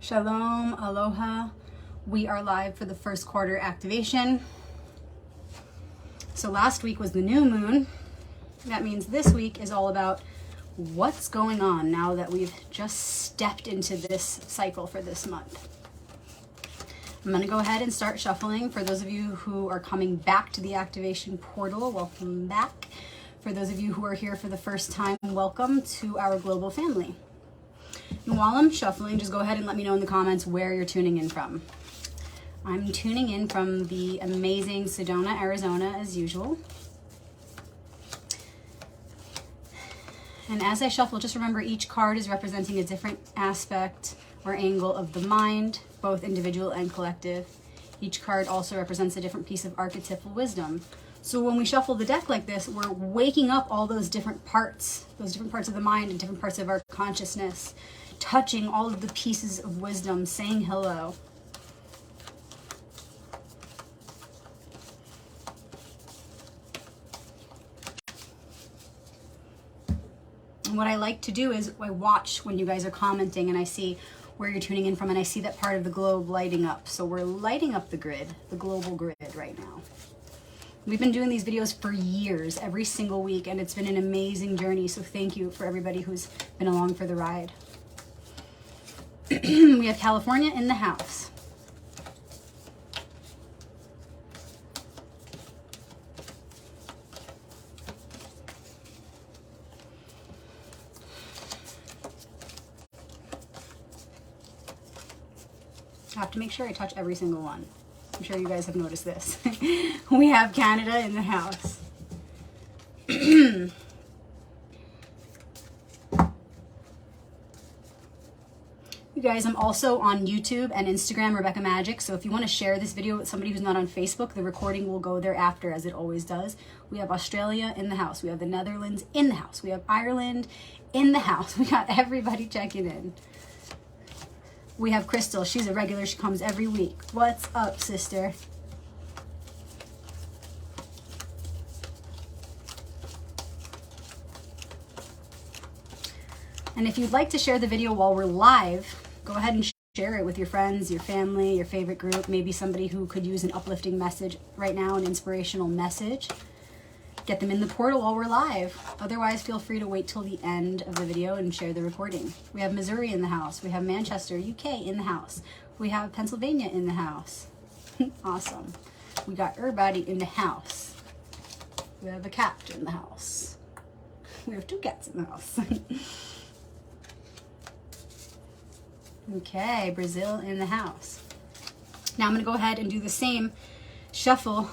Shalom, aloha. We are live for the first quarter activation. So last week was the new moon. That means this week is all about what's going on now that we've just stepped into this cycle for this month. I'm going to go ahead and start shuffling. For those of you who are coming back to the activation portal, welcome back. For those of you who are here for the first time, welcome to our global family. And while I'm shuffling, just go ahead and let me know in the comments where you're tuning in from. I'm tuning in from the amazing Sedona, Arizona, as usual. And as I shuffle, just remember each card is representing a different aspect or angle of the mind, both individual and collective. Each card also represents a different piece of archetypal wisdom. So when we shuffle the deck like this, we're waking up all those different parts of the mind and different parts of our consciousness, touching all of the pieces of wisdom, saying hello. And what I like to do is I watch when you guys are commenting and I see where you're tuning in from, and I see that part of the globe lighting up. So we're lighting up the grid, the global grid right now. We've been doing these videos for years, every single week, and it's been an amazing journey. So thank you for everybody who's been along for the ride. We have California in the house. I have to make sure I touch every single one. I'm sure you guys have noticed this. We have Canada in the house. You guys, I'm also on YouTube and Instagram, Rebecca Magic. So if you want to share this video with somebody who's not on Facebook, the recording will go there after, as it always does. We have Australia in the house. We have the Netherlands in the house. We have Ireland in the house. We got everybody checking in. We have Crystal. She's a regular. She comes every week. What's up, sister? And if you'd like to share the video while we're live, go ahead and share it with your friends, your family, your favorite group, maybe somebody who could use an uplifting message right now, an inspirational message. Get them in the portal while we're live. Otherwise, feel free to wait till the end of the video and share the recording. We have Missouri in the house. We have Manchester, UK in the house. We have Pennsylvania in the house. Awesome. We got everybody in the house. We have a cat in the house. We have 2 cats in the house. Okay, Brazil in the house. Now I'm going to go ahead and do the same shuffle.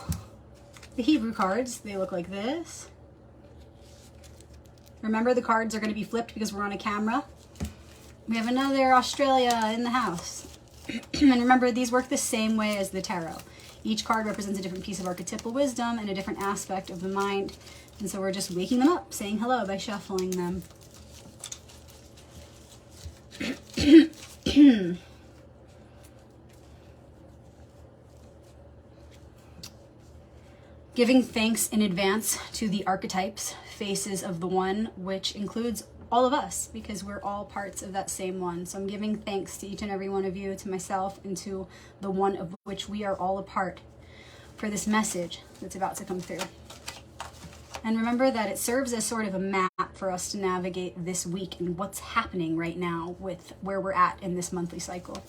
The Hebrew cards, they look like this. Remember, the cards are going to be flipped because we're on a camera. We have another Australia in the house. And remember, these work the same way as the tarot. Each card represents a different piece of archetypal wisdom and a different aspect of the mind. And so we're just waking them up, saying hello by shuffling them. Giving thanks in advance to the archetypes, faces of the one, which includes all of us, because we're all parts of that same one. So I'm giving thanks to each and every one of you, to myself, and to the one of which we are all a part, for this message that's about to come through. And remember that it serves as sort of a map for us to navigate this week and what's happening right now with where we're at in this monthly cycle.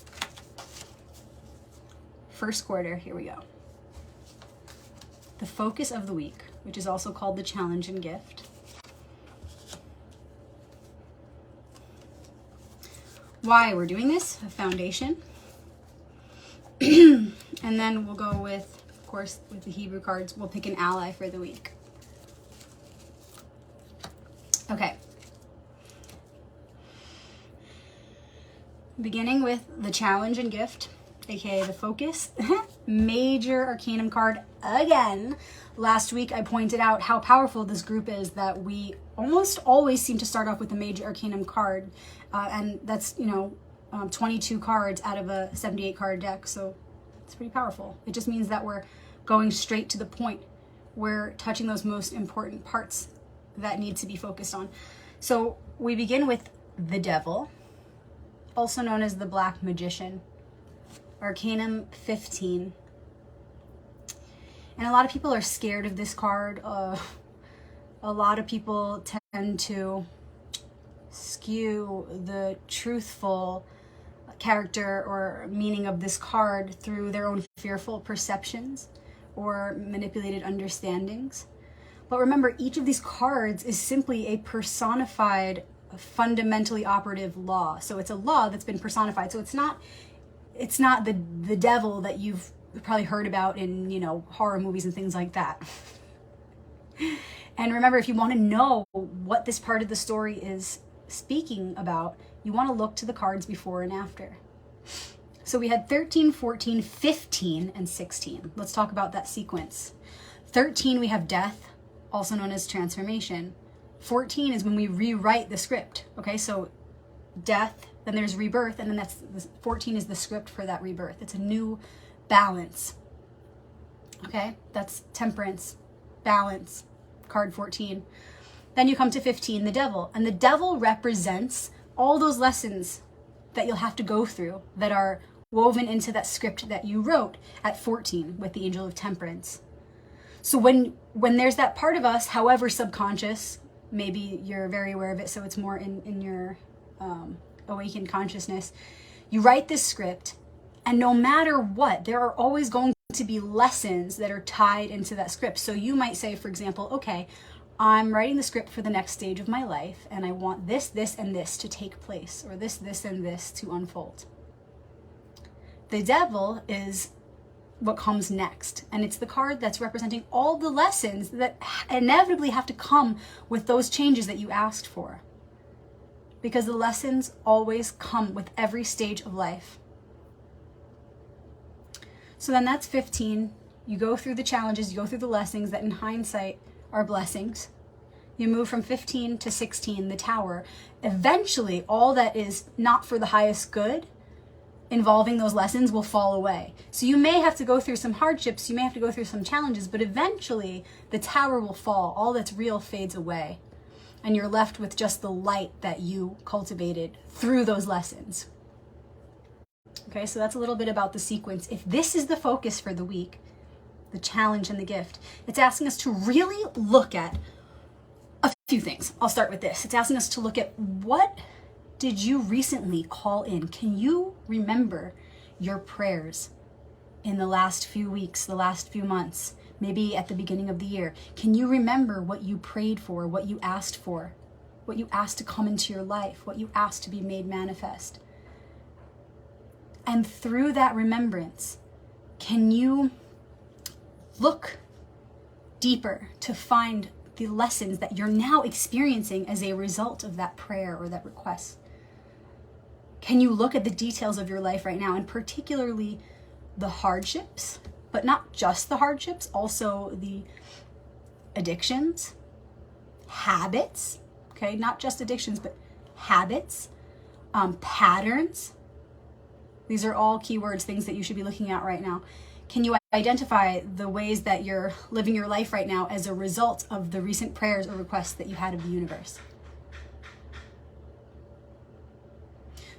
First quarter, here we go. The focus of the week, which is also called the challenge and gift. Why we're doing this, a foundation. And then we'll go with, of course, with the Hebrew cards, we'll pick an ally for the week. Okay. Beginning with the challenge and gift, aka the focus. Major Arcanum card again. Last week I pointed out how powerful this group is, that we almost always seem to start off with a Major Arcanum card. And that's, 22 cards out of a 78 card deck. So it's pretty powerful. It just means that we're going straight to the point. We're touching those most important parts that need to be focused on. So we begin with the devil, also known as the Black Magician. Arcanum 15. And a lot of people are scared of this card. A lot of people tend to skew the truthful character or meaning of this card through their own fearful perceptions or manipulated understandings. But remember, each of these cards is simply a personified, fundamentally operative law. So it's a law that's been personified. So it's not the devil that you've probably heard about in, horror movies and things like that. And remember, if you want to know what this part of the story is speaking about, you want to look to the cards before and after. So we had 13, 14, 15, and 16. Let's talk about that sequence. 13, we have death, also known as transformation. 14 is when we rewrite the script. Okay, so death, then there's rebirth, and then 14 is the script for that rebirth. It's a new balance. Okay, that's temperance, balance, card 14. Then you come to 15, the devil. And the devil represents all those lessons that you'll have to go through that are woven into that script that you wrote at 14 with the angel of temperance. So when there's that part of us, however subconscious, maybe you're very aware of it, so it's more in your awakened consciousness, you write this script, and no matter what, there are always going to be lessons that are tied into that script. So you might say, for example, okay, I'm writing the script for the next stage of my life, and I want this, this, and this to take place, or this, this, and this to unfold. The devil is what comes next, and it's the card that's representing all the lessons that inevitably have to come with those changes that you asked for. Because the lessons always come with every stage of life. So then that's 15. You go through the challenges, you go through the lessons that in hindsight are blessings. You move from 15 to 16, the tower. Eventually, all that is not for the highest good involving those lessons will fall away. So you may have to go through some hardships, you may have to go through some challenges, but eventually the tower will fall. All that's real fades away. And you're left with just the light that you cultivated through those lessons. Okay, so that's a little bit about the sequence. If this is the focus for the week, the challenge and the gift, it's asking us to really look at a few things. I'll start with this. It's asking us to look at, what did you recently call in? Can you remember your prayers in the last few weeks, the last few months, maybe at the beginning of the year? Can you remember what you prayed for, what you asked for, what you asked to come into your life, what you asked to be made manifest? And through that remembrance, can you look deeper to find the lessons that you're now experiencing as a result of that prayer or that request? Can you look at the details of your life right now, and particularly the hardships, but not just the hardships, also the addictions, habits, okay? Not just addictions, but habits, patterns. These are all keywords, things that you should be looking at right now. Can you identify the ways that you're living your life right now as a result of the recent prayers or requests that you had of the universe?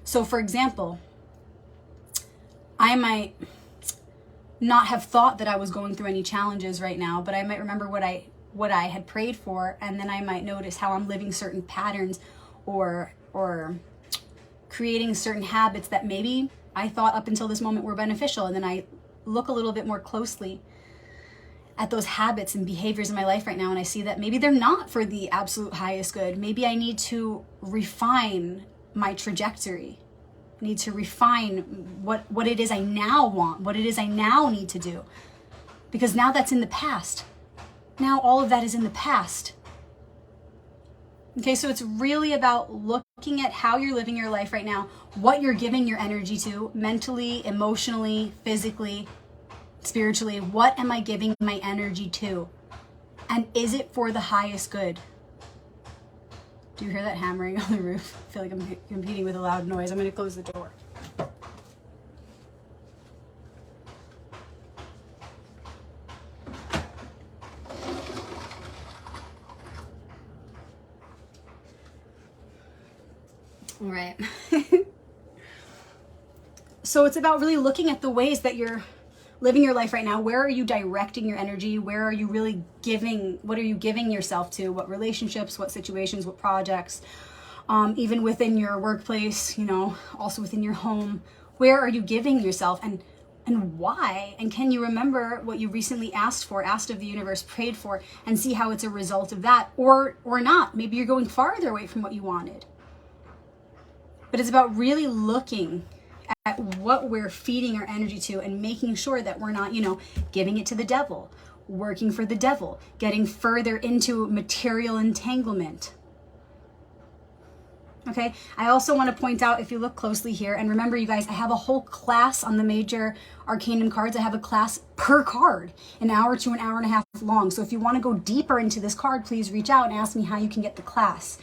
So for example, I might not have thought that I was going through any challenges right now, but I might remember what I had prayed for, and then I might notice how I'm living certain patterns or creating certain habits that maybe I thought up until this moment were beneficial, and then I look a little bit more closely at those habits and behaviors in my life right now, and I see that maybe they're not for the absolute highest good. Maybe I need to refine my trajectory. I need to refine what it is I now want, what it is I now need to do. Because now that's in the past. Now all of that is in the past. Okay, so it's really about looking at how you're living your life right now, what you're giving your energy to, mentally, emotionally, physically, spiritually. What am I giving my energy to? And is it for the highest good? Do you hear that hammering on the roof? I feel like I'm competing with a loud noise. I'm going to close the door. All right. So it's about really looking at the ways that you're living your life right now. Where are you directing your energy? Where are you really giving? What are you giving yourself to? What relationships, what situations, what projects? Even within your workplace, you know, also within your home. Where are you giving yourself, and why? And can you remember what you recently asked for, asked of the universe, prayed for, and see how it's a result of that, or not? Maybe you're going farther away from what you wanted. But it's about really looking at what we're feeding our energy to and making sure that we're not, you know, giving it to the devil, working for the devil, getting further into material entanglement. Okay, I also want to point out, if you look closely here, and remember you guys, I have a whole class on the major arcanum cards. I have a class per card, an hour to an hour and a half long. So if you want to go deeper into this card, please reach out and ask me how you can get the class.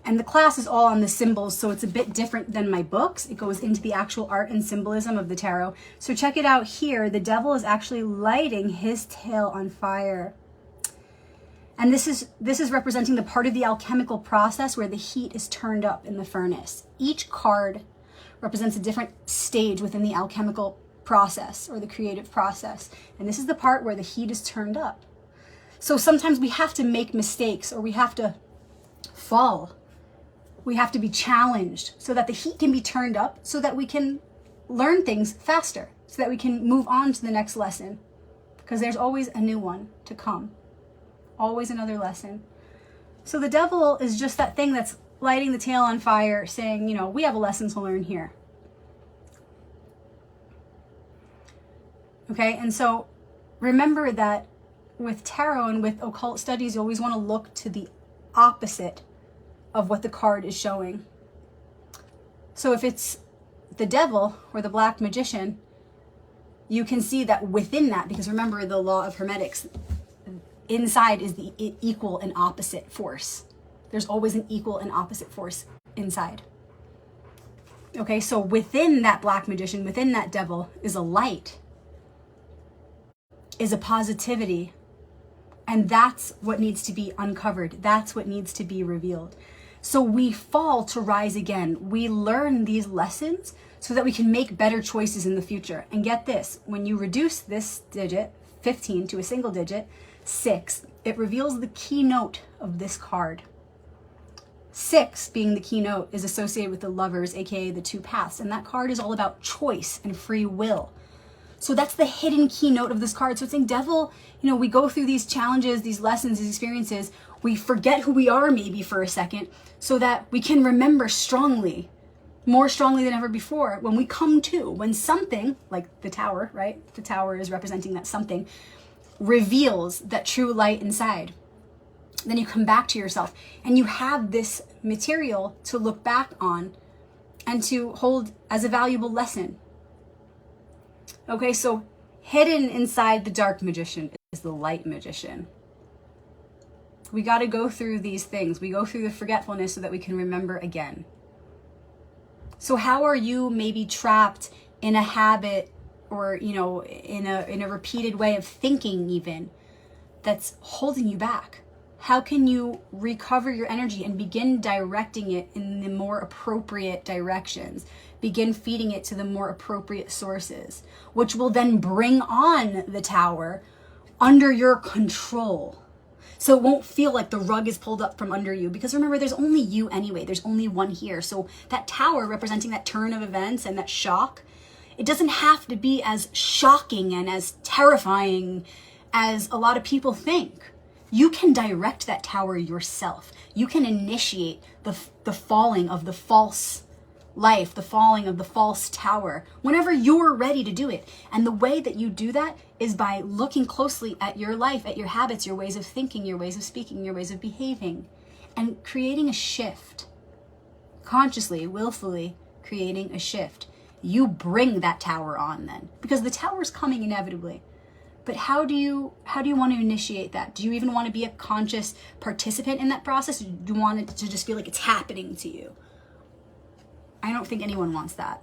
And the class is all on the symbols, so it's a bit different than my books. It goes into the actual art and symbolism of the tarot. So check it out here. The devil is actually lighting his tail on fire. And this is representing the part of the alchemical process where the heat is turned up in the furnace. Each card represents a different stage within the alchemical process or the creative process. And this is the part where the heat is turned up. So sometimes we have to make mistakes, or we have to fall. We have to be challenged so that the heat can be turned up, so that we can learn things faster, so that we can move on to the next lesson. Because there's always a new one to come. Always another lesson. So the devil is just that thing that's lighting the tail on fire, saying, you know, we have a lesson to learn here. Okay, and so remember that with tarot and with occult studies, you always want to look to the opposite of what the card is showing. So if it's the devil or the black magician, you can see that within that, because remember the law of hermetics, inside is the equal and opposite force. There's always an equal and opposite force inside. Okay, so within that black magician, within that devil, is a light, is a positivity. And that's what needs to be uncovered. That's what needs to be revealed. So we fall to rise again. We learn these lessons so that we can make better choices in the future. And get this, when you reduce this digit, 15, to a single digit, 6, it reveals the keynote of this card. 6, being the keynote, is associated with the lovers, aka the two paths. And that card is all about choice and free will. So that's the hidden keynote of this card. So it's saying, devil, you know, we go through these challenges, these lessons, these experiences. We forget who we are maybe for a second so that we can remember strongly, more strongly than ever before, when we come to, when something, like the tower, right? The tower is representing that something, reveals that true light inside. Then you come back to yourself and you have this material to look back on and to hold as a valuable lesson. Okay, so hidden inside the dark magician is the light magician. We got to go through these things. We go through the forgetfulness so that we can remember again. So how are you maybe trapped in a habit, or, you know, in a repeated way of thinking even, that's holding you back? How can you recover your energy and begin directing it in the more appropriate directions? Begin feeding it to the more appropriate sources, which will then bring on the tower under your control. So it won't feel like the rug is pulled up from under you, because remember, there's only you anyway. There's only one here. So that tower representing that turn of events and that shock, it doesn't have to be as shocking and as terrifying as a lot of people think. You can direct that tower yourself. You can initiate the falling of the false life, the falling of the false tower, whenever you're ready to do it. And the way that you do that is by looking closely at your life, at your habits, your ways of thinking, your ways of speaking, your ways of behaving, and creating a shift. Consciously, willfully creating a shift. You bring that tower on then, because the tower is coming inevitably. But how do you want to initiate that? Do you even want to be a conscious participant in that process? Or do you want it to just feel like it's happening to you? I don't think anyone wants that.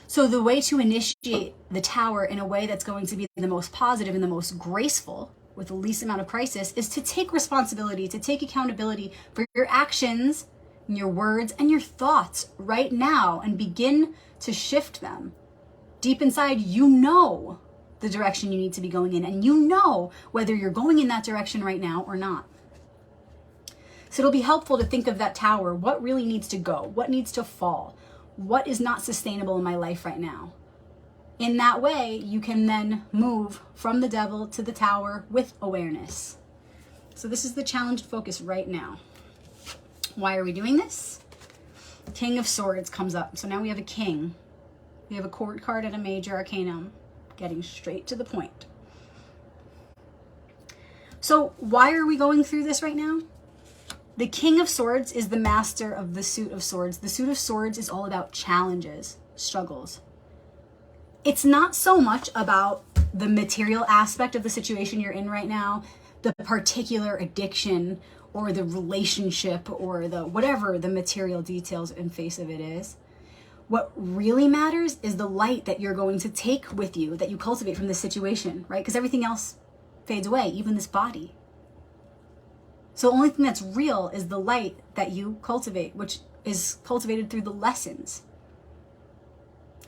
So the way to initiate the tower in a way that's going to be the most positive and the most graceful, with the least amount of crisis, is to take responsibility, to take accountability for your actions in your words and your thoughts right now and begin to shift them. Deep inside, you know the direction you need to be going in, and you know whether you're going in that direction right now or not. So it'll be helpful to think of that tower. What really needs to go? What needs to fall? What is not sustainable in my life right now? In that way, you can then move from the devil to the tower with awareness. So this is the challenged focus right now. Why are we doing this? King of Swords comes up. So now we have a king. We have a court card and a major arcanum, getting straight to the point. So why are we going through this right now? The King of Swords is the master of the suit of swords. The suit of swords is all about challenges, struggles. It's not so much about the material aspect of the situation you're in right now, the particular addiction or the relationship or the whatever the material details and face of it is. What really matters is the light that you're going to take with you, that you cultivate from this situation, right? Because everything else fades away, even this body. So the only thing that's real is the light that you cultivate, which is cultivated through the lessons.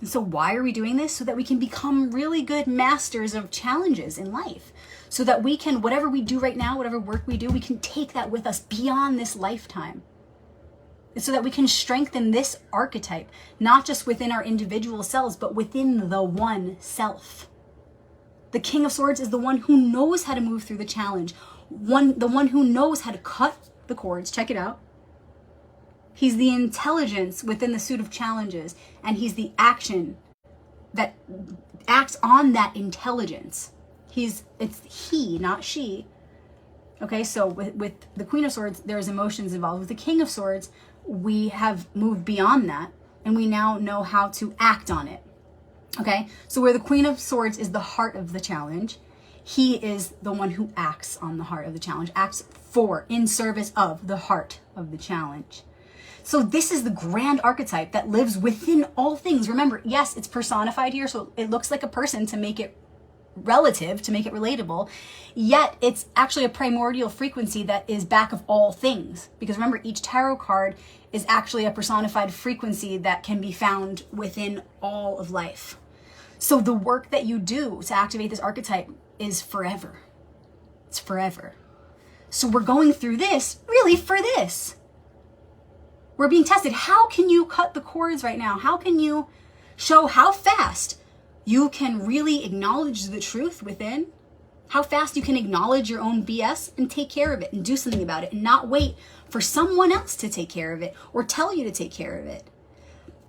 And so why are we doing this? So that we can become really good masters of challenges in life. So that we can, whatever we do right now, whatever work we do, we can take that with us beyond this lifetime. And so that we can strengthen this archetype, not just within our individual selves, but within the one self. The King of Swords is the one who knows how to move through the challenge. The one who knows how to cut the cords. Check it out. He's the intelligence within the suit of challenges, and he's the action that acts on that intelligence. It's he, not she. Okay, so with the Queen of Swords, there's emotions involved. With the King of Swords, we have moved beyond that, and we now know how to act on it. Okay, so where the Queen of Swords is the heart of the challenge, he is the one who acts on the heart of the challenge, acts for, in service of the heart of the challenge. So this is the grand archetype that lives within all things. Remember, yes, it's personified here, so it looks like a person to make it relative, to make it relatable, yet it's actually a primordial frequency that is back of all things. Because remember, each tarot card is actually a personified frequency that can be found within all of life. So the work that you do to activate this archetype is forever. It's forever. So we're going through this really for this. We're being tested. How can you cut the cords right now? How can you show how fast you can really acknowledge the truth within? How fast you can acknowledge your own BS and take care of it and do something about it and not wait for someone else to take care of it or tell you to take care of it.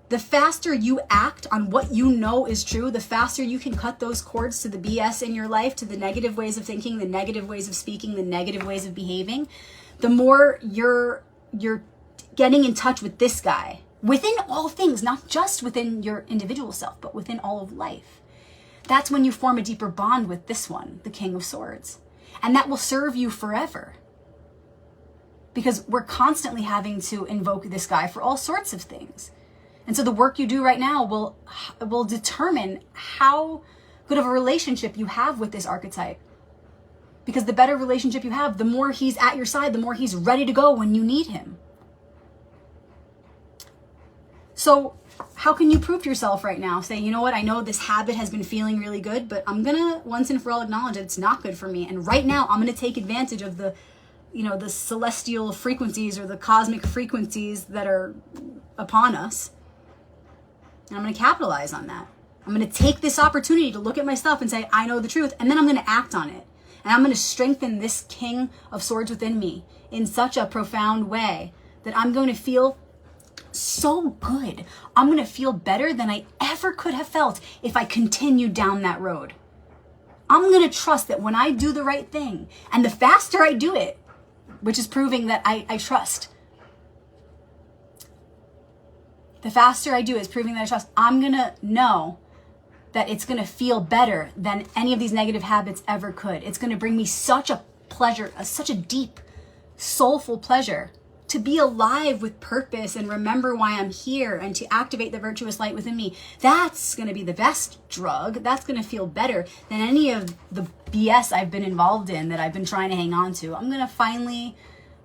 The faster you act on what you know is true, the faster you can cut those cords to the BS in your life, to the negative ways of thinking, the negative ways of speaking, the negative ways of behaving, the more you're getting in touch with this guy within all things, not just within your individual self, but within all of life. That's when you form a deeper bond with this one, the King of Swords. And that will serve you forever. Because we're constantly having to invoke this guy for all sorts of things. And so the work you do right now will determine how good of a relationship you have with this archetype. Because the better relationship you have, the more he's at your side, the more he's ready to go when you need him. So how can you prove to yourself right now? Say, you know what, I know this habit has been feeling really good, but I'm going to once and for all acknowledge that it's not good for me. And right now I'm going to take advantage of the celestial frequencies or the cosmic frequencies that are upon us. And I'm going to capitalize on that. I'm going to take this opportunity to look at myself and say, I know the truth. And then I'm going to act on it. And I'm going to strengthen this King of Swords within me in such a profound way that I'm going to feel so good. I'm going to feel better than I ever could have felt if I continued down that road. I'm going to trust that when I do the right thing, and the faster I do it, which is proving that I trust, the faster I do it is proving that I trust, I'm going to know that it's going to feel better than any of these negative habits ever could. It's going to bring me such a pleasure, such a deep, soulful pleasure to be alive with purpose and remember why I'm here and to activate the virtuous light within me. That's going to be the best drug. That's going to feel better than any of the BS I've been involved in that I've been trying to hang on to. I'm going to finally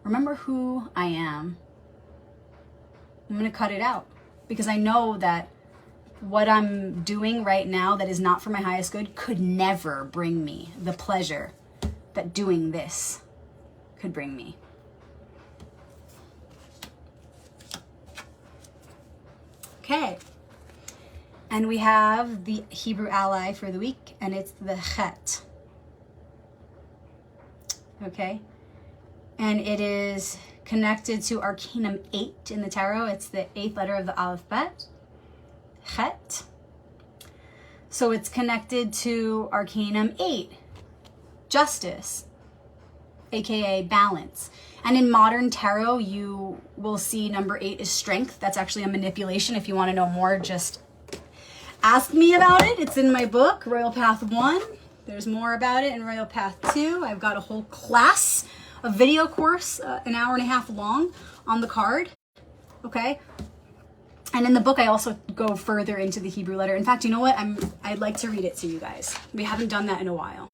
remember who I am. I'm going to cut it out because I know that what I'm doing right now that is not for my highest good could never bring me the pleasure that doing this could bring me. Okay. And we have the Hebrew ally for the week, and it's the chet. Okay. And it is connected to Arcanum 8 in the tarot. It's the 8th letter of the alphabet. Chet. So it's connected to Arcanum 8. Justice. AKA balance. And in modern tarot, you will see number 8 is strength. That's actually a manipulation. If you want to know more, just ask me about it. It's in my book, Royal Path 1. There's more about it in Royal Path 2. I've got a whole class, a video course, an hour and a half long on the card. Okay. And in the book, I also go further into the Hebrew letter. In fact, you know what? I'd like to read it to you guys. We haven't done that in a while.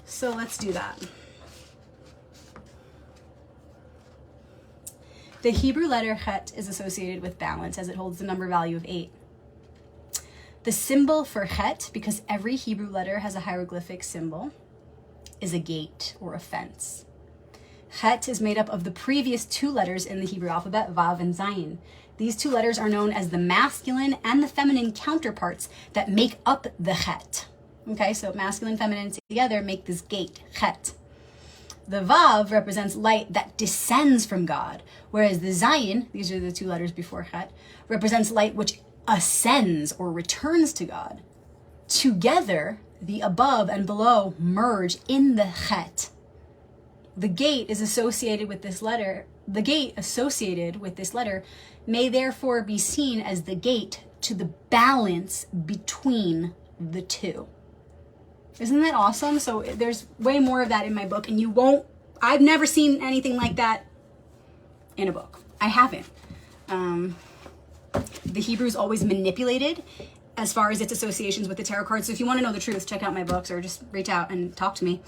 So let's do that. The Hebrew letter chet is associated with balance as it holds the number value of 8. The symbol for chet, because every Hebrew letter has a hieroglyphic symbol, is a gate or a fence. Chet is made up of the previous 2 letters in the Hebrew alphabet, Vav and Zayin. These 2 letters are known as the masculine and the feminine counterparts that make up the chet. Okay, so masculine and feminine together make this gate, chet. The Vav represents light that descends from God, whereas the Zayin, these are the 2 letters before chet, represents light which ascends or returns to God. Together, the above and below merge in the chet. The gate is associated with this letter. The gate associated with this letter may therefore be seen as the gate to the balance between the 2. Isn't that awesome? So there's way more of that in my book, and I've never seen anything like that in a book. I haven't. The Hebrew's always manipulated as far as its associations with the tarot cards. So if you want to know the truth, check out my books or just reach out and talk to me.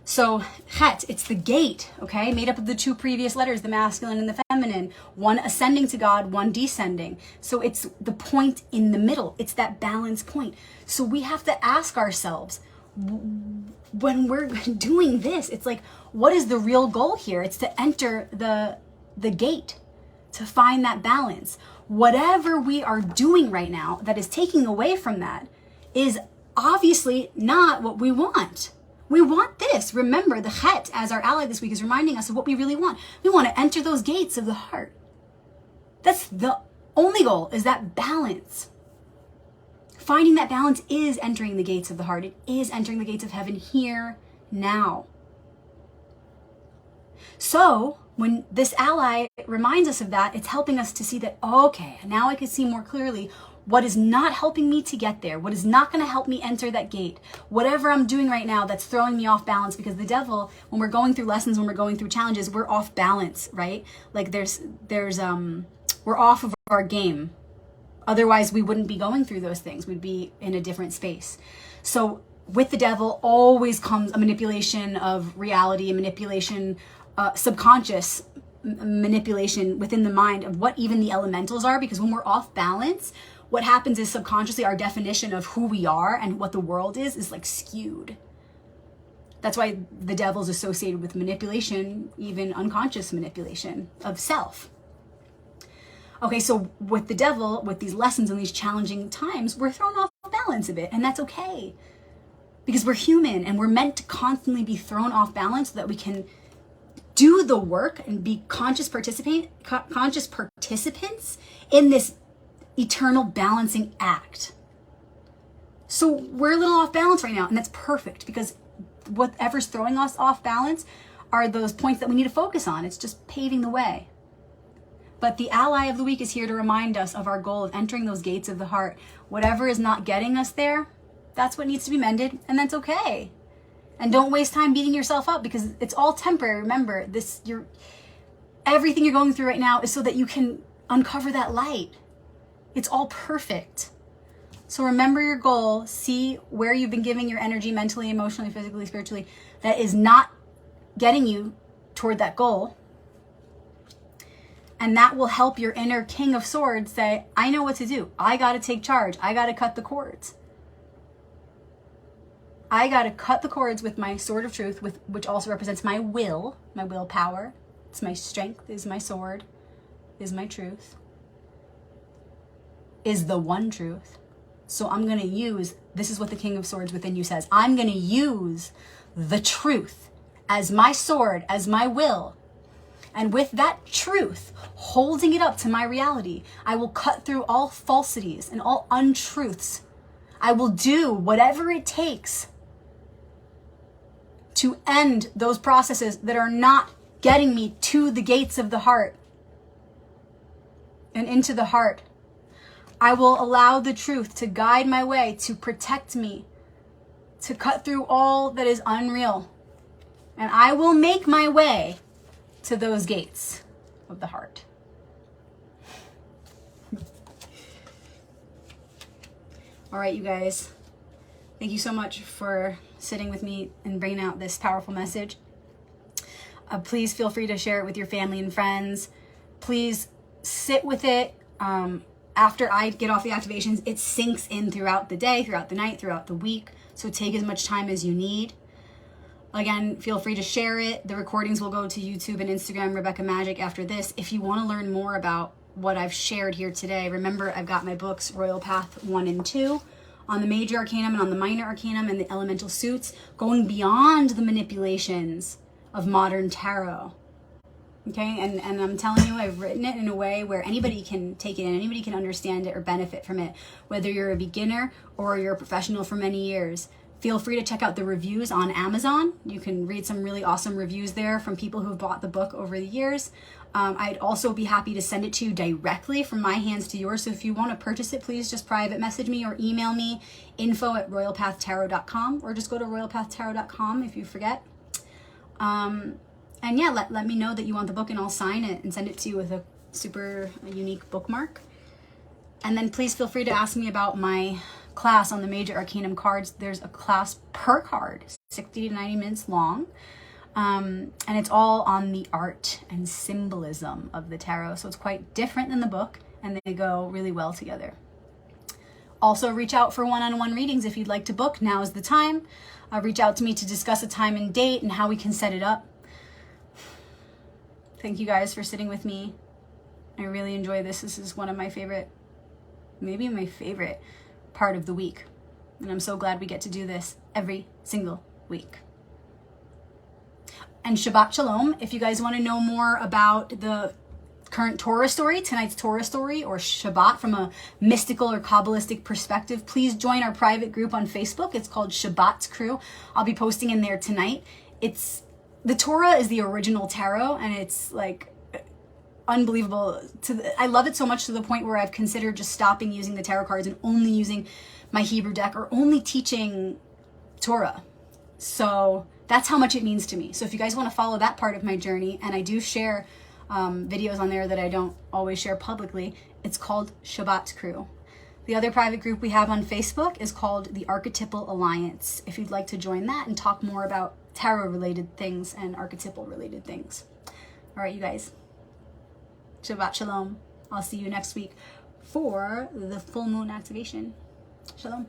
So chet, it's the gate, okay? Made up of the 2 previous letters, the masculine and the feminine, one ascending to God, one descending. So it's the point in the middle. It's that balance point. So we have to ask ourselves, when we're doing this, it's like, what is the real goal here? It's to enter the gate, to find that balance. Whatever we are doing right now that is taking away from that is obviously not what we want. We want this. Remember, the chet as our ally this week is reminding us of what we really want. We want to enter those gates of the heart. That's the only goal, is that balance. Finding that balance is entering the gates of the heart. It is entering the gates of heaven here, now. So when this ally reminds us of that, it's helping us to see that, okay, now I can see more clearly what is not helping me to get there, what is not going to help me enter that gate, whatever I'm doing right now that's throwing me off balance. Because the devil, when we're going through lessons, when we're going through challenges, we're off balance, right? Like we're off of our game. Otherwise, we wouldn't be going through those things. We'd be in a different space. So with the devil always comes a manipulation of reality, a manipulation, subconscious manipulation within the mind of what even the elementals are. Because when we're off balance, what happens is subconsciously our definition of who we are and what the world is like skewed. That's why the devil's associated with manipulation, even unconscious manipulation of self. Okay, so with the devil, with these lessons and these challenging times, we're thrown off balance a bit, and that's okay. Because we're human, and we're meant to constantly be thrown off balance so that we can do the work and be conscious participants in this eternal balancing act. So we're a little off balance right now, and that's perfect, because whatever's throwing us off balance are those points that we need to focus on. It's just paving the way. But the ally of the week is here to remind us of our goal of entering those gates of the heart. Whatever is not getting us there, that's what needs to be mended, and that's okay. And don't waste time beating yourself up, because it's all temporary. Remember, everything you're going through right now is so that you can uncover that light. It's all perfect. So remember your goal. See where you've been giving your energy mentally, emotionally, physically, spiritually, that is not getting you toward that goal. And that will help your inner King of Swords say, I know what to do. I got to take charge. I got to cut the cords. I got to cut the cords with my sword of truth, which also represents my willpower. It's my strength, is my sword, is my truth, is the one truth. So I'm going to use, this is what the King of Swords within you says, I'm going to use the truth as my sword, as my will. And with that truth, holding it up to my reality, I will cut through all falsities and all untruths. I will do whatever it takes to end those processes that are not getting me to the gates of the heart and into the heart. I will allow the truth to guide my way, to protect me, to cut through all that is unreal. And I will make my way to those gates of the heart. All right, you guys. Thank you so much for sitting with me and bringing out this powerful message. Please feel free to share it with your family and friends. Please sit with it. After I get off the activations, it sinks in throughout the day, throughout the night, throughout the week. So take as much time as you need. Again, feel free to share it. The recordings will go to YouTube and Instagram, Rebecca Magic, after this. If you want to learn more about what I've shared here today, remember I've got my books, Royal Path 1 and 2, on the major arcanum and on the minor arcanum and the elemental suits, going beyond the manipulations of modern tarot. Okay, and I'm telling you, I've written it in a way where anybody can take it in, anybody can understand it or benefit from it, whether you're a beginner or you're a professional for many years. Feel free to check out the reviews on Amazon. You can read some really awesome reviews there from people who have bought the book over the years. I'd also be happy to send it to you directly from my hands to yours. So if you want to purchase it, please just private message me or email me, info@royalpathtarot.com, or just go to royalpathtarot.com if you forget. And yeah, let me know that you want the book and I'll sign it and send it to you with a super unique bookmark. And then please feel free to ask me about my class on the major arcanum cards. There's a class per card, 60 to 90 minutes long. And it's all on the art and symbolism of the tarot. So it's quite different than the book and they go really well together. Also reach out for one-on-one readings if you'd like to book. Now is the time. Reach out to me to discuss a time and date and how we can set it up. Thank you guys for sitting with me. I really enjoy this. This is one of my favorite, maybe my favorite part of the week. And I'm so glad we get to do this every single week. And Shabbat Shalom. If you guys want to know more about the current Torah story, tonight's Torah story, or Shabbat from a mystical or Kabbalistic perspective, please join our private group on Facebook. It's called Shabbat's Crew. I'll be posting in there tonight. The Torah is the original tarot, and it's like unbelievable. I love it so much to the point where I've considered just stopping using the tarot cards and only using my Hebrew deck or only teaching Torah. So that's how much it means to me. So if you guys want to follow that part of my journey, and I do share videos on there that I don't always share publicly, it's called Shabbat Crew. The other private group we have on Facebook is called the Archetypal Alliance, if you'd like to join that and talk more about tarot-related things and archetypal-related things. All right, you guys. Shabbat Shalom. I'll see you next week for the full moon activation. Shalom.